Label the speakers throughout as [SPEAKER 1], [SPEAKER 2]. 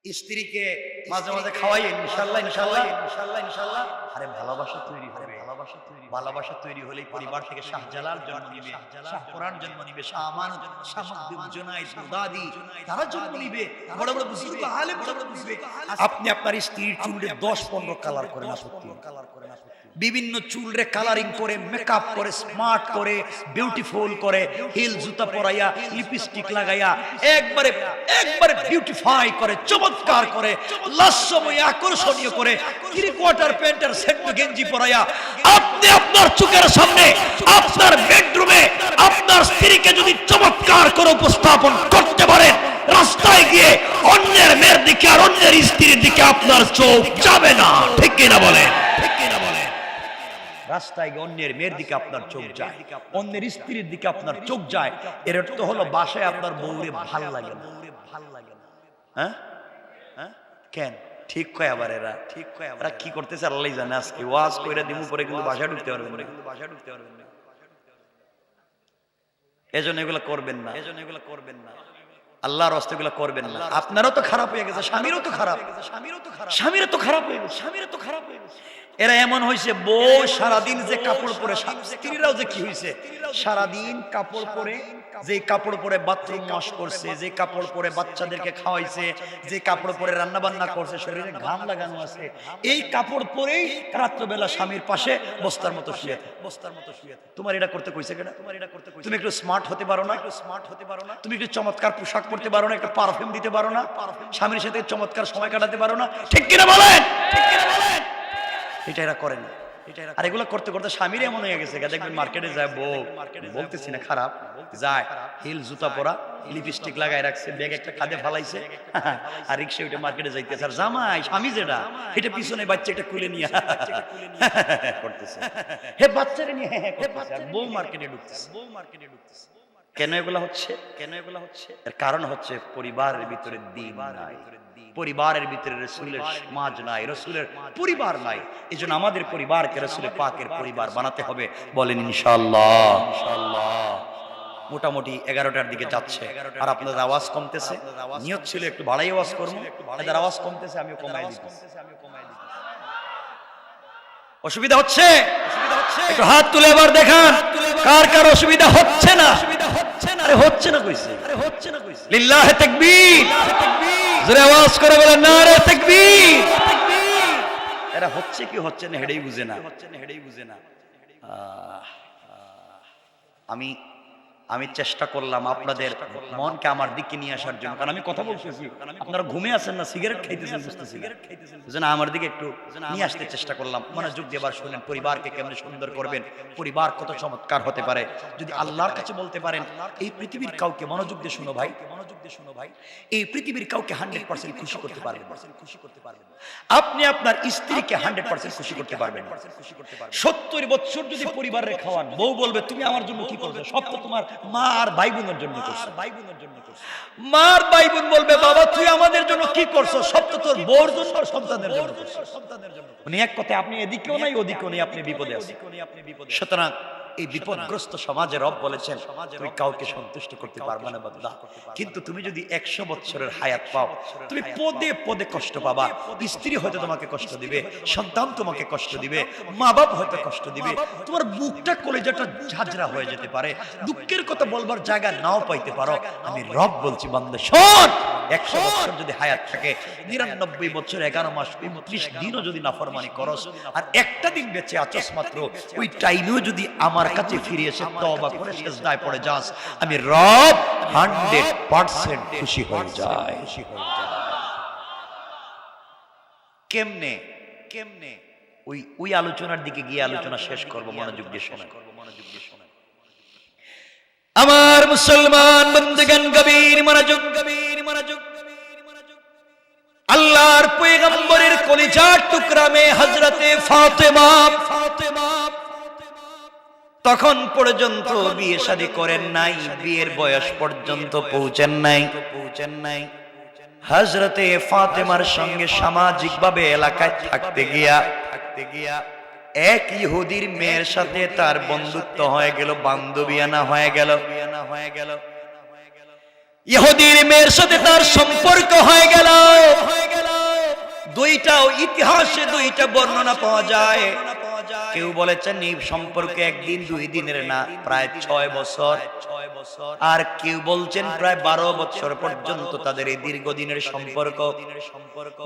[SPEAKER 1] স্ত্রীকে মাঝে মাঝে খাওয়াই ইনশাআল্লাহ ইনশাআল্লাহ ইনশাআল্লাহ ইনশাআল্লাহ। আরে ভালোবাসা তৈরি হবে, ভালোবাসা তৈরি হলেই পরিবার থেকে শাহজালাল জন্ম নিবে, শাহপুরান জন্ম নিবে, শাহ আমানত, শাহ মখদুম, জুনাইদ, মুদাদি, তারা জন্ম নিবে, বড় বড় বুজুর্গ আলেম জন্ম নিবে। আপনি আপনার স্ত্রীর চুলে 10-15 কালার করেন, বিভিন্ন চুলরে কালারিং করে, মেকআপ করে, স্মার্ট করে, বিউটিফুল করে, হিল জুতা পরাইয়া, লিপস্টিক লাগাইয়া একবারে বিউটিফাই করে, চমৎকার করে, লাস্যময় আকর্ষণীয় করে, 3/4 প্যান্টের সেন্ট গেঞ্জি পরাইয়া আপনি আপনার চোখের সামনে আপনার বেডরুমে আপনার স্ত্রীকে যদি চমৎকার করে উপস্থাপন করতে পারেন, রাস্তায় গিয়ে অন্যের মেয়ের দিকে আর অন্যের স্ত্রীর দিকে আপনার চোখ যাবে না, ঠিক কিনা বলেন? রাস্তায় গিয়ে অন্যের মেয়ের দিকে আপনার চোখ যায়, অন্যের স্ত্রীর দিকে আপনার চোখ যায়, এর অর্থ হলো বাসায় আপনার বউরে ভাল লাগে না। হ্যাঁ হ্যাঁ, কেন? ঠিক কয় আবার এরা, ঠিক কয় এরা কি করতেছে আল্লাহই জানে। আজকে ওয়াজ কইরা দিমু, পরে কিন্তু বাসা ঢুকতে পারবেন না, কিন্তু বাসা ঢুকতে পারবেন না। এজন্য এগুলো করবেন না, এজন্য এগুলো করবেন না, আল্লাহর রাস্তায় এগুলো করবেন না। আপনারও তো খারাপ হয়ে গেছে, স্বামীরও তো খারাপ, স্বামীরও তো খারাপ হয়ে গেছে, স্বামীরও তো খারাপ হয়ে গেছে। এরা এমন হয়েছে, বউ সারাদিন যে কাপড় পরে, স্ত্রীরাও যে কি হয়েছে, সারাদিন কাপড় পরে, যে কাপড় পরে বাথরুম ওয়াশ করছে, যে কাপড় পরে বাচ্চাদেরকে খাওয়াইছে, যে কাপড় পরে রান্না বান্না করছে, শরীরে ঘাম লাগানো আছে, এই কাপড় পরেই রাত্রবেলা স্বামীর পাশে বস্তার মতো শুয়ে থাকে, বস্তার মতো শুয়ে থাকে। তোমার এটা করতে কইছে কেন? তোমার এটা করতে কইছে, তুমি একটু স্মার্ট হতে পারো না, একটু স্মার্ট হতে পারো না, তুমি একটু চমৎকার পোশাক পরতে পারো না, একটু পারফিউম দিতে পারো না, স্বামীর সাথে চমৎকার সময় কাটাতে পারো না, ঠিক কিনা বলেন? ঠিক কিনা বলেন? এটা এরা করে না। আর এগুলো করতে করতে স্বামীর এমন হয়ে গেছে, দেখবেন মার্কেটে যায় বউ, বলতেছি না খারাপ, যায় হিল জুতা পরা, লিপস্টিক লাগায় রাখছে, ব্যাগ একটা কাঁধে ফালাইছে, আর রিক্সা উঠে মার্কেটে যাইতেছে, আর জামাই স্বামী যেটা এটা পিছনে বাচ্চা একটা খুলে নিয়ে করতেছে, হে বাচ্চারে নিয়ে বউ মার্কেটে ঢুকতেছে, বউ মার্কেটে ঢুকতেছে। কেন এগুলা হচ্ছে? কেন এগুলা হচ্ছে? এর কারণ হচ্ছে পরিবারের ভিতরে দ্বীন নাই, পরিবারের ভিতরে রাসূলের সমাজ নাই, রাসূলের পরিবার নাই। এজন্য আমাদের পরিবারকে রাসূল পাকের পরিবার বানাতে হবে। বলেন ইনশাআল্লাহ। ইনশাআল্লাহ। মোটামুটি 11টার দিকে যাচ্ছে, আর আপনাদের আওয়াজ কমতেছে। নিয়ত ছিল একটু বাড়াই আওয়াজ করব, আপনাদের আওয়াজ কমতেছে, আমিও কমাই দিতেছি। অসুবিধা হচ্ছে? একটু হাত তুলে এবার দেখান কার কার অসুবিধা হচ্ছে না। আরে হচ্ছে না কইছে, আরে হচ্ছে না কইছে। লিল্লাহি তাকবীর, জোরে আওয়াজ করে বলেন নারে তাকবীর। এরা হচ্ছে কি হচ্ছে না হেডেই বুঝে না, হচ্ছে না হেডেই বুঝে না। আমি চেষ্টা করলাম আপনাদের মনকে আমার দিকে নিয়ে আসার জন্য, কারণ আমি কথা বলতেছি, আপনারা ঘুমে আছেন না, সিগারেট খাইতেছেন, বুঝতেছি না, আমার দিকে একটু নিয়ে আসতে চেষ্টা করলাম। মনোযোগ দিয়ে এবার শুনেন, পরিবারকে কেমন সুন্দর করবেন, পরিবার কত চমৎকার হতে পারে যদি আল্লাহর কাছে বলতে পারেন। এই পৃথিবীর কাউকে, মনোযোগ দিয়ে শুনো ভাই, মনোযোগ দিয়ে শুনো ভাই, এই পৃথিবীর কাউকে 100% খুশি করতে পারবেন, আপনি আপনার স্ত্রীকে 100% খুশি করতে পারবেন। 70 বছর যদি পরিবারে খাওয়ান, বউ বলবে তুমি আমার জন্য কি করছো, সব তো তোমার মা আর ভাই বোনের জন্য করছো, মা আর ভাই বোন বলবে বাবা তুই আমাদের জন্য কি করছো, সব তো তোর বউর জন্য আর সন্তানের জন্য করছো। মানে এক কথায় আপনি এদিকেও নাই ওদিকেও নেই, আপনি বিপদে আছেন। সুতরাং এই বিপদগ্রস্ত সমাজে রব বলেছেন তুমি কাউকে সন্তুষ্ট করতে পারবে না বান্দা, কিন্তু তুমি যদি 100 বছরের হায়াত পাও, তুমি পদে পদে কষ্ট পাবা। স্ত্রী হয়তো তোমাকে কষ্ট দিবে, সন্তান তোমাকে কষ্ট দিবে, মা বাপ হয়তো কষ্ট দিবে, তোমার বুকটা কলেজাটা ঝাঁঝরা হয়ে যেতে পারে, দুঃখের কথা বলবার জায়গা নাও পাইতে পারো। আমি রব বলছি বান্দা শোন, 100 বছর যদি হায়াত থাকে, 99 বছর 11 মাস 29 দিনও যদি নাফরমানি করস, আর একটা দিন বেঁচে আছস মাত্র, ওই টাইমেও যদি আমার কাছে ফিরে এসে তওবা করে সিজদায় পড়ে যাস, আমি রব 100% খুশি হয়ে যায়। কেমনে? কেমনে? ওই আলোচনার দিকে গিয়ে আলোচনা শেষ করব, মনোযোগ দিয়ে শোনেন। আমার মুসলমান বন্ধুগণ, গভীর মনোযোগ, গভীর মনোযোগ। আল্লাহর পয়গম্বরের কলিজার টুকরা মেয়ে হযরতে ফাতেমা তখন পর্যন্ত বিয়ে শাদী করেন নাই, বিয়ের বয়স পর্যন্ত পৌঁছেন নাই। হযরতে ফাতেমার সঙ্গে সামাজিকভাবে এলাকায় থাকতে গিয়া এক ইহুদির মেয়ের সাথে তার বন্ধুত্ব হয়ে গেল, বান্ধবীয়ানা হয়ে গেল। ইহুদির মেয়ের সাথে তার সম্পর্ক হয়ে গেল। দুইটাও ইতিহাসে দুইটা বর্ণনা পাওয়া যায়। কেউ বলেছেন এই সম্পর্ক একদিন দুই দিনের না, প্রায় 6 বছর। আর কেউ বলছেন প্রায় 12 বছর পর্যন্ত তাদের এই দীর্ঘদিনের সম্পর্ক।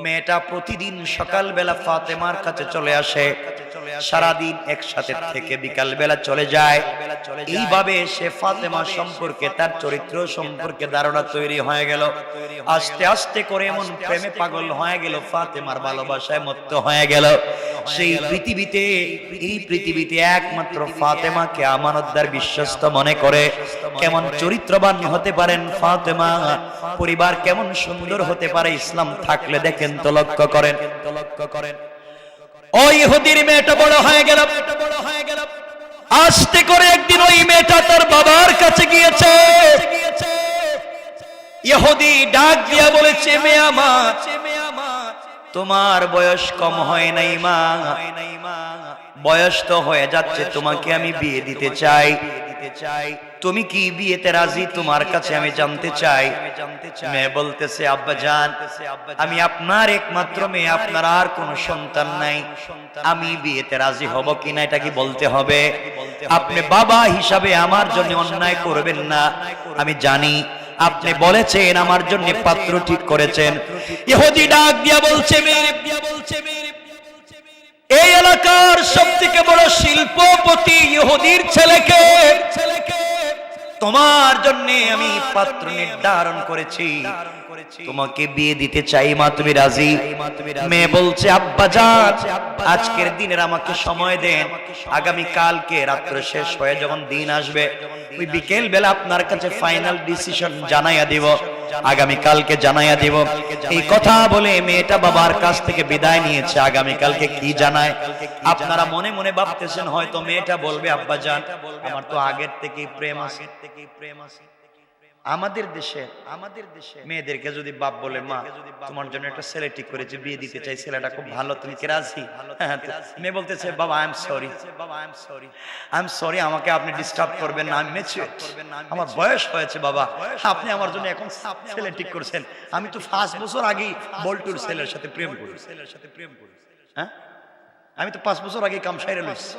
[SPEAKER 1] মেয়েটা প্রতিদিন সকালবেলা ফাতেমার কাছে চলে আসে, সারাদিন একসাথে থেকে বিকাল বেলা চলে যায়। এইভাবে সে ফাতেমা সম্পর্কে, তার চরিত্র সম্পর্কে ধারণা তৈরি হয়ে গেল। আস্তে আস্তে করে এমন প্রেমে পাগল হয়ে গেল, ফাতেমার ভালোবাসায় মত্ত হয়ে গেল। সেই পৃথিবীতে, এই পৃথিবীতে একমাত্র ফাতেমাকে আমানতদার, বিশ্বস্ত মনে করে। কেমন চরিত্রবান হতে পারেন ফাতেমা, পরিবার কেমন সুন্দর হতে পারে ইসলাম থাকলে, দেখেন তো, লক্ষ্য করেন। ওই ইহুদির মেয়েটা বড় হয়ে গেল। আস্তে করে একদিন ওই মেয়েটা তার বাবার কাছে গিয়েছে। ইহুদি ডাক দিয়া বলেছে, মেয়ে আমার, তোমার বয়স কম হয় নাই মা, বয়স তো হয়ে যাচ্ছে, তোমাকে আমি বিয়ে দিতে চাই। তুমি কি বিয়েতে রাজি? তোমার কাছে আমি জানতে চাই। মেয়ে বলতেছে, আব্বাজান, আমি আপনার একমাত্র মেয়ে, আপনার আর কোনো সন্তান নাই, আমি বিয়েতে রাজি হব কিনা এটা কি বলতে হবে? আপনি বাবা হিসাবে আমার জন্য অন্যায় করবেন না। আমি জানি আপনি বলেছেন আমার জন্য পাত্র ঠিক করেছেন। ইহুদি ডাক দিয়া বলছে, মেয়ে, এই এলাকার সবথেকে বড় শিল্পপতি ইহুদির ছেলেকে তোমার জন্য আমি পাত্র নির্ধারণ করেছি, তোমাকে বিয়ে দিতে চাই মা, তুমি রাজি? মেয়ে বলছে, আব্বাজান, আজকের দিনের আমাকে সময় দেন, আগামী কালকে রাত্র শেষ হয়ে যখন দিন আসবে, ওই বিকেল বেলা আপনার কাছে ফাইনাল ডিসিশন জানাইয়া দিব, আগামী কালকে জানাইয়া দিব। এই কথা বলে মেয়েটা বাবার কাছ থেকে বিদায় নিয়েছে। আগামী কালকে কি জানায়? আপনারা মনে মনে ভাবতেছেন হয়তো মেয়েটা বলবে, আব্বাজান, আমার তো আগের থেকেই প্রেম আছে। আমাদের দেশে মেয়েদেরকে যদি বাপ বলে, মা, তোমার জন্য একটা ছেলে ঠিক করেছে, বিয়ে দিতে চাই, ছেলেটা খুব ভালো, তুমি কি রাজি? মেয়ে বলতেছে, বাবা, আই এম সরি, আমাকে আপনি ডিস্টার্ব করবেন না, আমি ম্যাচিউর, আমার বয়স হয়েছে বাবা, আপনি আমার জন্য এখন ছেলে ঠিক করছেন, আমি তো 5 বছর আগেই বল্টুর ছেলের সাথে প্রেম করি। হ্যাঁ, আমি তো 5 বছর আগে কাম সাইরে লইছি,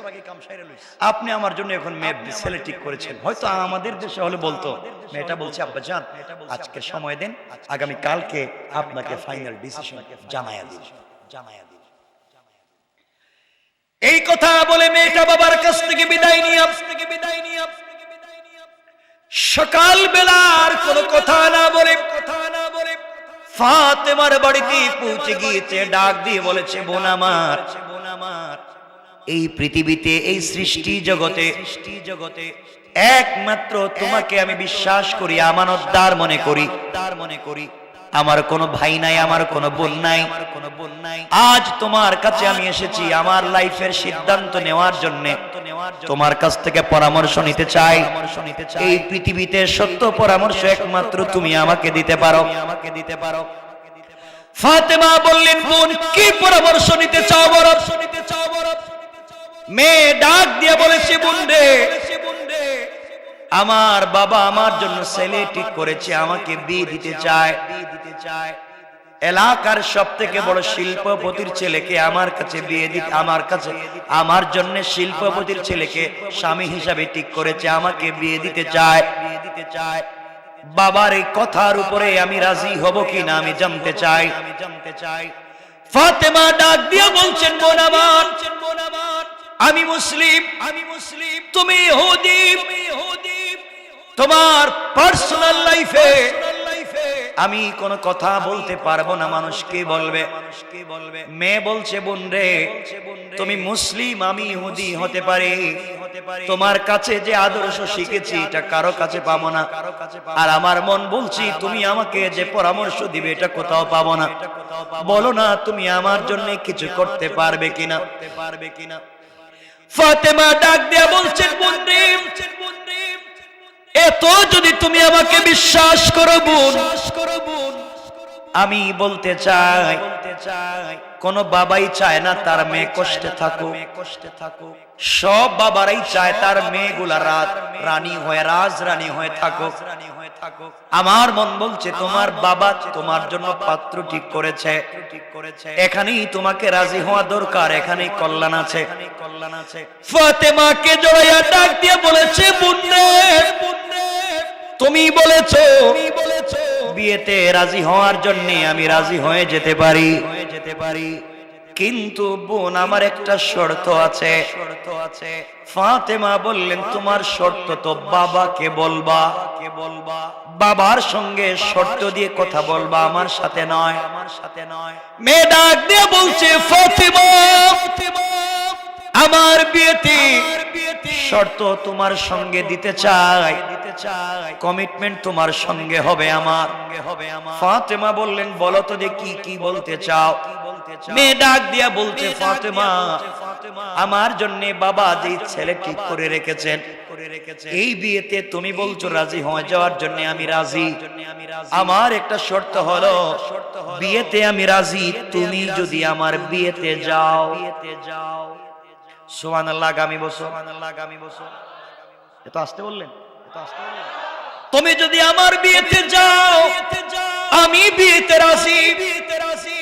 [SPEAKER 1] আপনি আমার জন্য এখন মেয়ে ছেলে ঠিক করেছেন। হয়তো আমাদের দেশে হলে বলতো, মেয়েটা বলছে, আব্বাজান, আজকে সময় দেন, আগামী কালকে আপনাকে ফাইনাল ডিসিশন জানাইয়া দিই। এই কথা বলে মেয়েটা বাবার কাছ থেকে বিদায় নিয়ে সকাল বেলার কোনো কথা না বলে ফাতেমার বাড়িতে পৌঁছে গিয়েছে। ডাক দিয়ে বলেছে, বোন আমার, এই পৃথিবীতে, এই সৃষ্টি জগতে একমাত্র তোমাকে আমি বিশ্বাস করি, আমানতদার মনে করি। আমার কোনো ভাই নাই, আমার কোনো বোন নাই। আজ তোমার কাছে আমি এসেছি আমার লাইফের সিদ্ধান্ত নেওয়ার জন্য, তোমার কাছ থেকে পরামর্শ নিতে চাই। এই পৃথিবীতে সত্য পরামর্শ একমাত্র তুমি আমাকে দিতে পারো। ফাতেমা বললেন, বোন, কি পরামর্শ নিতে চাও বলো? মেয়ে ডাক দিয়ে বলেছে, বোন রে, আমার বাবা আমার জন্য ছেলে ঠিক করেছে, আমাকে বিয়ে দিতে চায়। এলাকার সবথেকে বড় শিল্পপতির ছেলেকে আমার কাছে বিয়ে দিতে, আমার জন্য শিল্পপতির ছেলেকে স্বামী হিসাবে ঠিক করেছে, আমাকে বিয়ে দিতে চায়। বাবার এই কথার উপরে আমি রাজি হব কিনা আমি জানতে চাই। ফাতেমা ডাক দিয়ে বলছেন, বোন আমার, আমি মুসলিম, তুমি ইহুদি, তোমার পার্সোনাল লাইফে আমি কোনো কথা বলতে পারবো না, মানুষ কি বলবে। মেয়ে বলছে, বোন রে, তুমি মুসলিম, আমি ইহুদি হতে পারি, তোমার কাছে যে আদর্শ শিখেছি এটা কারো কাছে পাবো না। আর আমার মন বলছি, তুমি আমাকে যে পরামর্শ দিবে এটা কোথাও পাবো না। বলো না, তুমি আমার জন্য কিছু করতে পারবে কিনা। ফাতেমা ডাক দিয়া বলছেন, বোন রে, এত যদি তুমি আমাকে বিশ্বাস করো বোন, আমি বলতে চাই, কোন বাবাই চায় না তার মেয়ে কষ্টে থাকুক। সব বাবারাই চায় তার মেয়েগুলা রানী হয়ে, রাজরানী হয়ে থাকুক। আমার মন বলছে তোমার বাবা তোমার জন্য পাত্র ঠিক করেছে, এখানেই তোমাকে রাজি হওয়া দরকার, এখানেই কল্যাণ আছে। ফাতেমাকে জড়াইয়া ডাক দিয়ে বলেছে, বুনরে তুমি বলেছো বিয়েতে রাজি হওয়ার জন্য আমি রাজি হয়ে যেতে পারি, কিন্তু বোন আমার একটা শর্ত আছে। ফাতেমা বললেন তোমার শর্ত তো বাবাকে বলবা, বাবার সঙ্গে শর্ত দিয়ে কথা বলবা, আমার সাথে নয়। মেয়ে ডাক দিয়ে বলছে, ফাতেমা আমার বিয়েতে শর্ত তোমার সঙ্গে দিতে চাই, কমিটমেন্ট তোমার সঙ্গে হবে আমার। ফাতেমা বললেন বলো তো দেখি কি বলতে চাও। মেয়ে ডাক দিয়া বলছে, ফাতেমা আমার জন্য বাবা যে ছেলে ঠিক করে রেখেছেন, এই বিয়েতে তুমি বলছো রাজি হয়ে যাওয়ার জন্য আমি রাজি। আমার একটা শর্ত হলো বিয়েতে আমি রাজি, তুমি যদি আমার বিয়েতে যাও। সুবহানাল্লাহ, আগামী বছর এত আসতে বললেন, তুমি যদি আমার বিয়েতে যাও আমি বিয়েতে রাজি।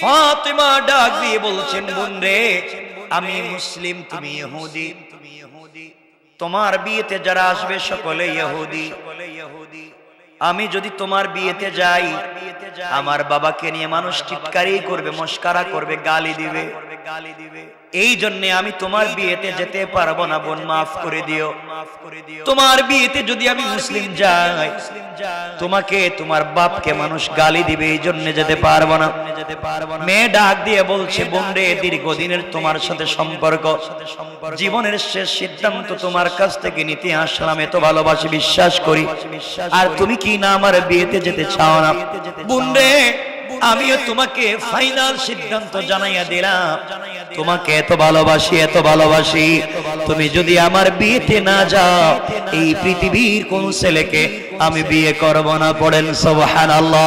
[SPEAKER 1] ফাতেমা ডাক দিয়ে বলছেন, বোন রে আমি মুসলিম তুমি ইহুদি, তোমার বিয়েতে যারা আসবে সকলে ইহুদি, আমি যদি তোমার বিয়েতে যাই আমার বাবাকে নিয়ে মানুষ টিটকারি করবে, মস্কারা করবে, গালি দিবে, এই জন্য আমি তোমার বিয়েতে যেতে পারবো না বোন, মাফ করে দিও। তোমার বিয়েতে যদি আমি মুসলিম যাই তোমাকে তোমার বাপকে মানুষ গালি দিবে, এই জন্য যেতে পারবো না। মেয়ে ডাক দিয়ে বলছে, বোন রে দীর্ঘদিনের তোমার সাথে সম্পর্ক, জীবনের শেষ সিদ্ধান্ত তোমার কাছ থেকে নিতে আসলাম, এত ভালোবাসি বিশ্বাস করি, আর তুমি কি না আমার বিয়েতে যেতে চাও না? বোন রে আমিও তোমাকে ফাইনাল সিদ্ধান্ত জানাইয়া দিলাম, তোমাকে এত ভালোবাসি, এত ভালোবাসি, তুমি যদি আমার বিয়েতে না যাও এই পৃথিবীর কোন ছেলেকে আমি বিয়ে করব না। পড়েন সুবহানাল্লাহ।